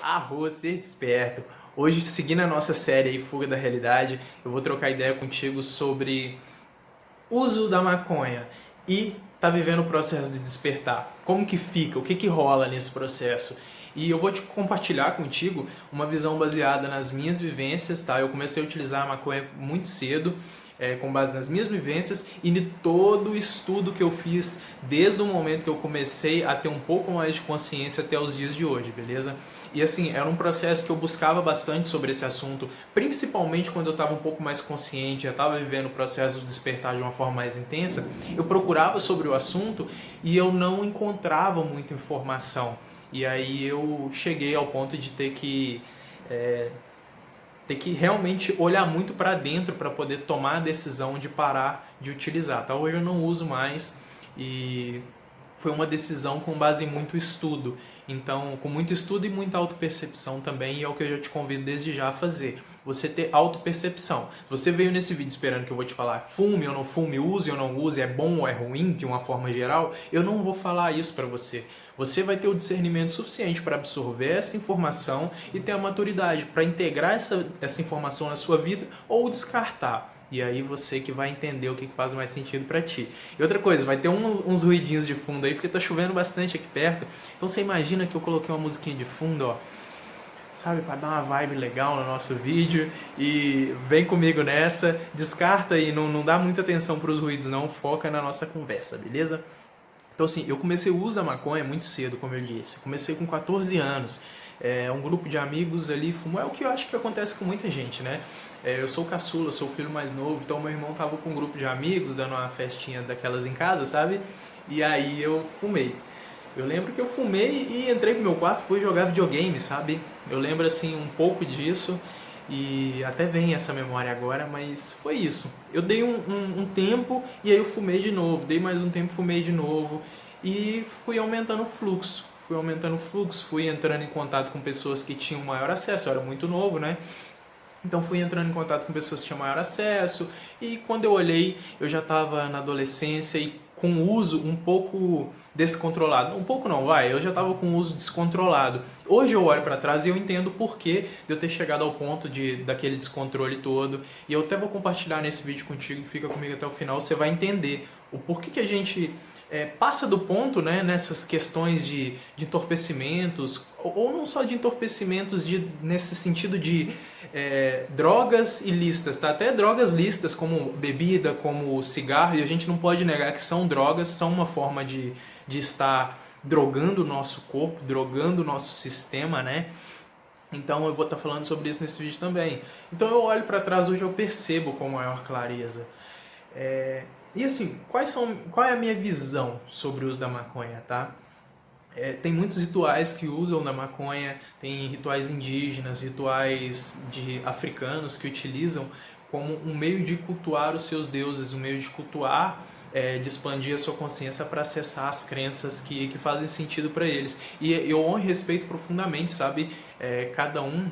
Arroz, ser desperto. Hoje, seguindo a nossa série aí, Fuga da Realidade, eu vou trocar ideia contigo sobre uso da maconha e tá vivendo o processo de despertar. Como que fica? O que que rola nesse processo? E eu vou te compartilhar contigo uma visão baseada nas minhas vivências, tá? Eu comecei a utilizar a maconha muito cedo, com base nas minhas vivências e de todo o estudo que eu fiz desde o momento que eu comecei a ter um pouco mais de consciência até os dias de hoje, beleza? E assim, era um processo que eu buscava bastante sobre esse assunto, principalmente quando eu estava um pouco mais consciente, já estava vivendo o processo de despertar de uma forma mais intensa, eu procurava sobre o assunto e eu não encontrava muita informação. E aí eu cheguei ao ponto de ter que realmente olhar muito para dentro para poder tomar a decisão de parar de utilizar. Tá? Hoje eu não uso mais e foi uma decisão com base em muito estudo. Então, com muito estudo e muita autopercepção também, e é o que eu já te convido desde já a fazer. Você ter autopercepção. Se você veio nesse vídeo esperando que eu vou te falar fume ou não fume, use ou não use, é bom ou é ruim, de uma forma geral, eu não vou falar isso para você. Você vai ter o discernimento suficiente para absorver essa informação e ter a maturidade para integrar essa informação na sua vida ou descartar. E aí você que vai entender o que faz mais sentido pra ti. E outra coisa, vai ter uns ruidinhos de fundo aí, porque tá chovendo bastante aqui perto. Então você imagina que eu coloquei uma musiquinha de fundo, ó, sabe, pra dar uma vibe legal no nosso vídeo. E vem comigo nessa, descarta aí, não dá muita atenção pros ruídos não, foca na nossa conversa, beleza? Então assim, eu comecei o uso da maconha muito cedo, como eu disse. Comecei com 14 anos. Um grupo de amigos ali fumou. É o que eu acho que acontece com muita gente, né? Eu sou o caçula, sou o filho mais novo, então meu irmão tava com um grupo de amigos, dando uma festinha daquelas em casa, sabe? E aí eu fumei. Eu lembro que eu fumei e entrei pro meu quarto, fui jogar videogame, sabe? Eu lembro assim um pouco disso e até vem essa memória agora, mas foi isso. Eu dei um tempo e aí eu fumei de novo, dei mais um tempo, fumei de novo e fui aumentando o fluxo. Fui aumentando o fluxo, fui entrando em contato com pessoas que tinham maior acesso, eu era muito novo, né? Então fui entrando em contato com pessoas que tinham maior acesso e quando eu olhei eu já estava na adolescência e com uso um pouco descontrolado. Um pouco não, vai, eu já estava com uso descontrolado. Hoje eu olho para trás e eu entendo o porquê de eu ter chegado ao ponto daquele descontrole todo. E eu até vou compartilhar nesse vídeo contigo, fica comigo até o final, você vai entender o porquê que a gente passa do ponto, né, nessas questões de entorpecimentos, ou não só de entorpecimentos nesse sentido de drogas ilícitas, tá? Até drogas lícitas como bebida, como cigarro, e a gente não pode negar que são drogas, são uma forma de estar drogando o nosso corpo, drogando o nosso sistema, né? Então eu vou estar falando sobre isso nesse vídeo também. Então eu olho para trás, hoje eu percebo com maior clareza. E assim, qual é a minha visão sobre o uso da maconha, tá? Tem muitos rituais que usam da maconha, tem rituais indígenas, rituais africanos que utilizam como um meio de cultuar os seus deuses, um meio de cultuar, de expandir a sua consciência para acessar as crenças que fazem sentido para eles. E eu honro e respeito profundamente, sabe? Cada um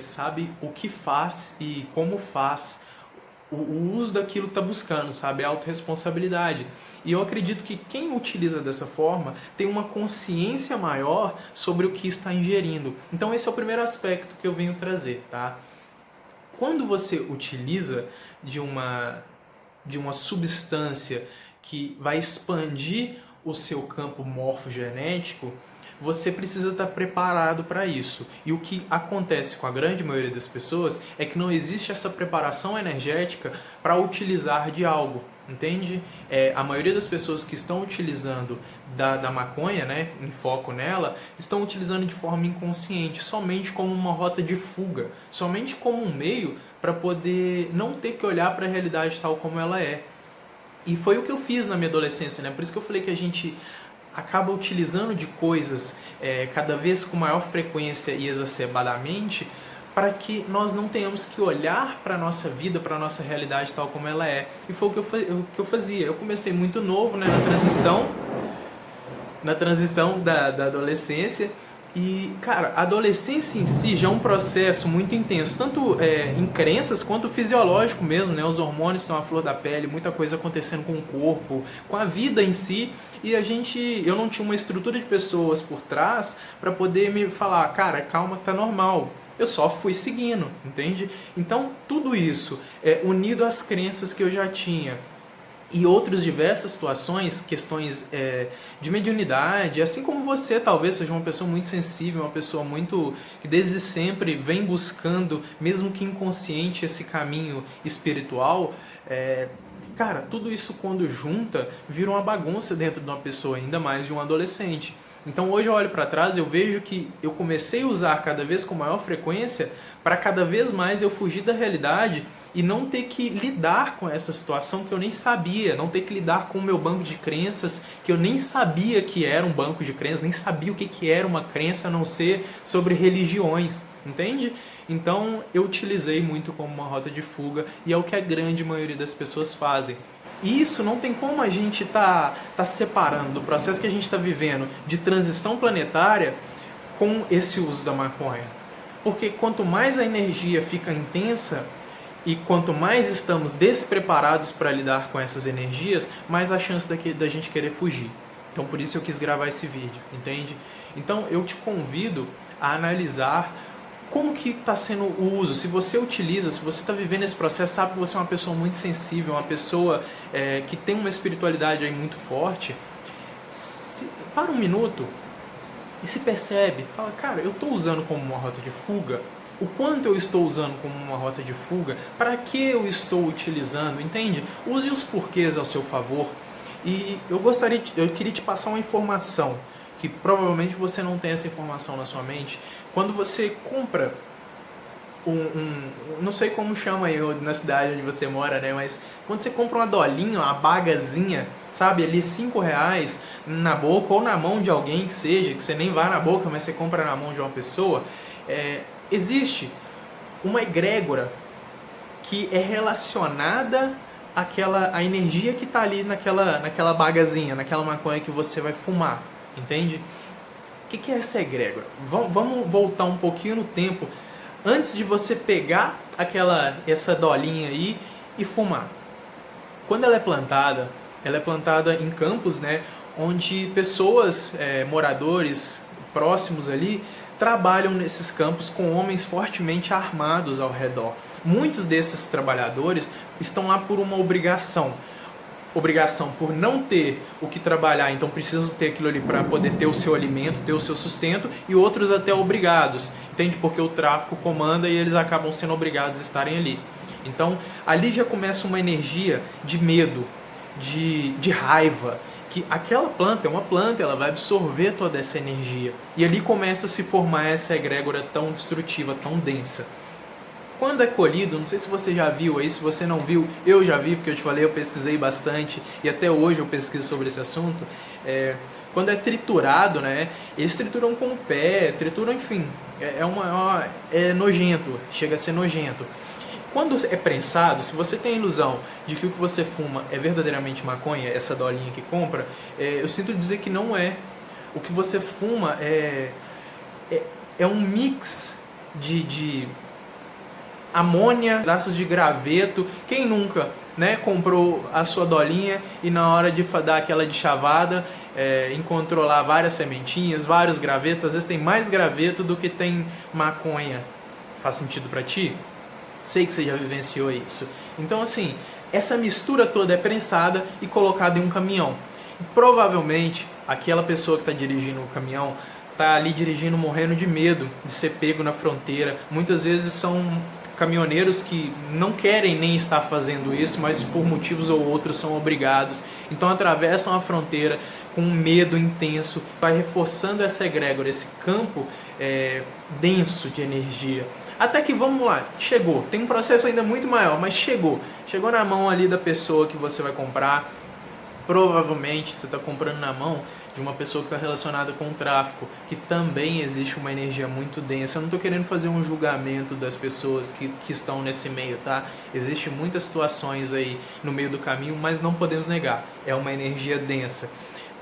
sabe o que faz e como faz o uso daquilo que está buscando, sabe? A autorresponsabilidade. E eu acredito que quem utiliza dessa forma tem uma consciência maior sobre o que está ingerindo. Então esse é o primeiro aspecto que eu venho trazer, tá? Quando você utiliza de uma substância que vai expandir o seu campo morfogenético, você precisa estar preparado para isso. E o que acontece com a grande maioria das pessoas é que não existe essa preparação energética para utilizar de algo, entende? A maioria das pessoas que estão utilizando da maconha, né, em foco nela, estão utilizando de forma inconsciente, somente como uma rota de fuga, somente como um meio para poder não ter que olhar para a realidade tal como ela é. E foi o que eu fiz na minha adolescência, né? Por isso que eu falei que a gente acaba utilizando de coisas cada vez com maior frequência e exacerbadamente para que nós não tenhamos que olhar para a nossa vida, para a nossa realidade tal como ela é. E foi o que eu fazia. Eu comecei muito novo, né, na transição da adolescência E, cara, a adolescência em si já é um processo muito intenso, tanto em crenças quanto fisiológico mesmo, né? Os hormônios estão à flor da pele, muita coisa acontecendo com o corpo, com a vida em si. E eu não tinha uma estrutura de pessoas por trás para poder me falar, cara, calma, tá normal. Eu só fui seguindo, entende? Então, tudo isso, unido às crenças que eu já tinha, e outras diversas situações, questões de mediunidade, assim como você talvez seja uma pessoa muito sensível, uma pessoa muito que desde sempre vem buscando, mesmo que inconsciente, esse caminho espiritual, cara, tudo isso quando junta, vira uma bagunça dentro de uma pessoa, ainda mais de um adolescente. Então hoje eu olho para trás e eu vejo que eu comecei a usar cada vez com maior frequência para cada vez mais eu fugir da realidade e não ter que lidar com essa situação que eu nem sabia, não ter que lidar com o meu banco de crenças, que eu nem sabia que era um banco de crenças, nem sabia o que era uma crença a não ser sobre religiões, entende? Então eu utilizei muito como uma rota de fuga e é o que a grande maioria das pessoas fazem. E isso não tem como a gente tá separando do processo que a gente está vivendo de transição planetária com esse uso da maconha. Porque quanto mais a energia fica intensa e quanto mais estamos despreparados para lidar com essas energias, mais a chance da gente querer fugir. Então por isso eu quis gravar esse vídeo, entende? Então eu te convido a analisar como que está sendo o uso. Se você utiliza, se você está vivendo esse processo, sabe que você é uma pessoa muito sensível, uma pessoa que tem uma espiritualidade aí muito forte, para um minuto e se percebe, fala, cara, eu estou usando como uma rota de fuga? O quanto eu estou usando como uma rota de fuga? Para que eu estou utilizando? Entende? Use os porquês ao seu favor. E eu queria te passar uma informação, que provavelmente você não tem essa informação na sua mente. Quando você compra não sei como chama aí na cidade onde você mora, né? Mas quando você compra uma dolinha, uma bagazinha, sabe, ali R$5 na boca ou na mão de alguém que seja, que você nem vá na boca, mas você compra na mão de uma pessoa, existe uma egrégora que é relacionada à energia que está ali naquela bagazinha, naquela maconha que você vai fumar, entende? O que é essa egrégora? Vamos voltar um pouquinho no tempo, antes de você pegar essa dolinha aí e fumar. Quando ela é plantada em campos, né, onde pessoas, moradores próximos ali, trabalham nesses campos com homens fortemente armados ao redor. Muitos desses trabalhadores estão lá por uma obrigação por não ter o que trabalhar, então precisam ter aquilo ali para poder ter o seu alimento, ter o seu sustento, e outros até obrigados, entende? Porque o tráfico comanda e eles acabam sendo obrigados a estarem ali. Então ali já começa uma energia de medo, de raiva, que aquela planta é uma planta, ela vai absorver toda essa energia, e ali começa a se formar essa egrégora tão destrutiva, tão densa. Quando é colhido, não sei se você já viu aí, se você não viu, eu já vi, porque eu te falei, eu pesquisei bastante, e até hoje eu pesquiso sobre esse assunto. Quando é triturado, né, eles trituram com o pé, trituram, enfim, é nojento, chega a ser nojento. Quando é prensado, se você tem a ilusão de que o que você fuma é verdadeiramente maconha, essa dolinha que compra, eu sinto dizer que não é. O que você fuma é um mix de amônia, pedaços de graveto. Quem nunca, né, comprou a sua dolinha e na hora de dar aquela de chavada, encontrou lá várias sementinhas, vários gravetos, às vezes tem mais graveto do que tem maconha. Faz sentido pra ti? Sei que você já vivenciou isso. Então assim, essa mistura toda é prensada e colocada em um caminhão. E, provavelmente aquela pessoa que está dirigindo o caminhão está ali dirigindo morrendo de medo de ser pego na fronteira. Muitas vezes são caminhoneiros que não querem nem estar fazendo isso, mas por motivos ou outros são obrigados. Então atravessam a fronteira com um medo intenso, vai reforçando essa egrégora, esse campo denso de energia. Até que, vamos lá, chegou. Tem um processo ainda muito maior, mas chegou. Chegou na mão ali da pessoa que você vai comprar. Provavelmente você está comprando na mão de uma pessoa que está relacionada com o tráfico, que também existe uma energia muito densa. Eu não estou querendo fazer um julgamento das pessoas que estão nesse meio, tá? Existem muitas situações aí no meio do caminho, mas não podemos negar, é uma energia densa.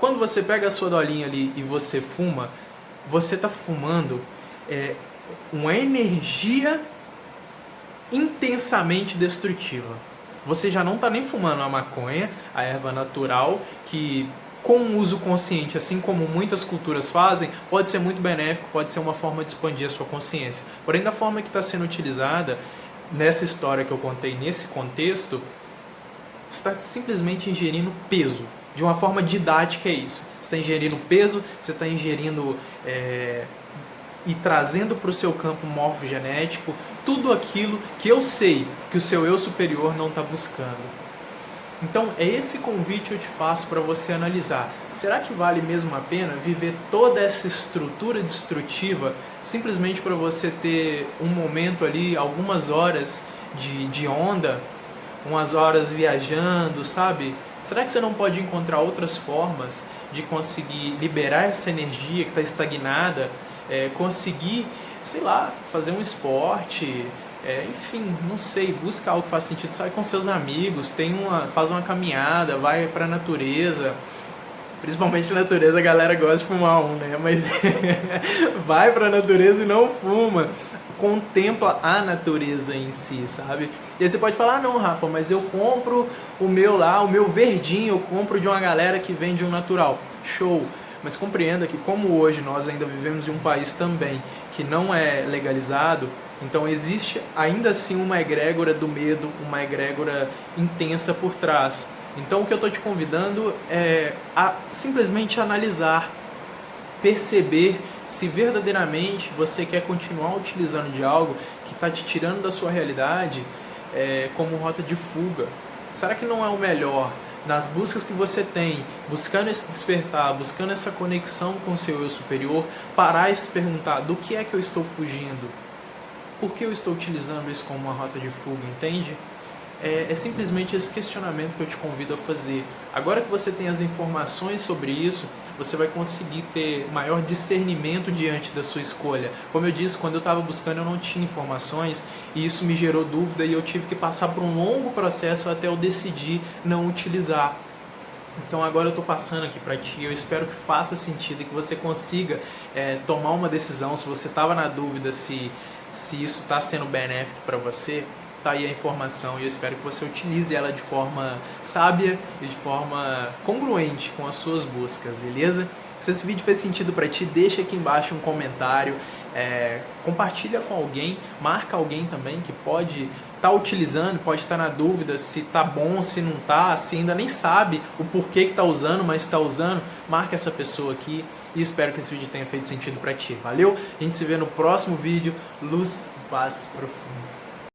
Quando você pega a sua dolinha ali e você fuma, você está fumando uma energia intensamente destrutiva. Você já não está nem fumando a maconha, a erva natural, que com um uso consciente, assim como muitas culturas fazem, pode ser muito benéfico, pode ser uma forma de expandir a sua consciência. Porém, da forma que está sendo utilizada, nessa história que eu contei, nesse contexto, você está simplesmente ingerindo peso. De uma forma didática é isso. Você está ingerindo peso, você está ingerindo e trazendo para o seu campo morfogenético tudo aquilo que eu sei que o seu eu superior não está buscando. Então é esse convite que eu te faço para você analisar. Será que vale mesmo a pena viver toda essa estrutura destrutiva simplesmente para você ter um momento ali, algumas horas de onda, umas horas viajando, sabe? Será que você não pode encontrar outras formas de conseguir liberar essa energia que está estagnada, conseguir, sei lá, fazer um esporte, enfim, não sei, busca algo que faz sentido, sai com seus amigos, faz uma caminhada, vai para a natureza. Principalmente na natureza a galera gosta de fumar né? Mas vai para a natureza e não fuma. Contempla a natureza em si, sabe? E aí você pode falar, não, Rafa, mas eu compro o meu lá, o meu verdinho, eu compro de uma galera que vende um natural. Show! Mas compreenda que como hoje nós ainda vivemos em um país também que não é legalizado, então existe ainda assim uma egrégora do medo, uma egrégora intensa por trás. Então o que eu estou te convidando é a simplesmente analisar, perceber se verdadeiramente você quer continuar utilizando de algo que está te tirando da sua realidade como rota de fuga. Será que não é o melhor, nas buscas que você tem, buscando esse despertar, buscando essa conexão com o seu eu superior, parar e se perguntar do que é que eu estou fugindo? Por que eu estou utilizando isso como uma rota de fuga, entende? É simplesmente esse questionamento que eu te convido a fazer. Agora que você tem as informações sobre isso, você vai conseguir ter maior discernimento diante da sua escolha. Como eu disse, quando eu estava buscando eu não tinha informações e isso me gerou dúvida e eu tive que passar por um longo processo até eu decidir não utilizar. Então agora eu estou passando aqui para ti, eu espero que faça sentido e que você consiga tomar uma decisão. Se você estava na dúvida se isso está sendo benéfico para você, tá aí a informação e eu espero que você utilize ela de forma sábia e de forma congruente com as suas buscas, beleza? Se esse vídeo fez sentido para ti, deixa aqui embaixo um comentário, compartilha com alguém, marca alguém também que pode estar utilizando, pode estar na dúvida se tá bom, se não tá, se ainda nem sabe o porquê que tá usando, mas está usando, marca essa pessoa aqui e espero que esse vídeo tenha feito sentido para ti. Valeu? A gente se vê no próximo vídeo. Luz, paz profunda.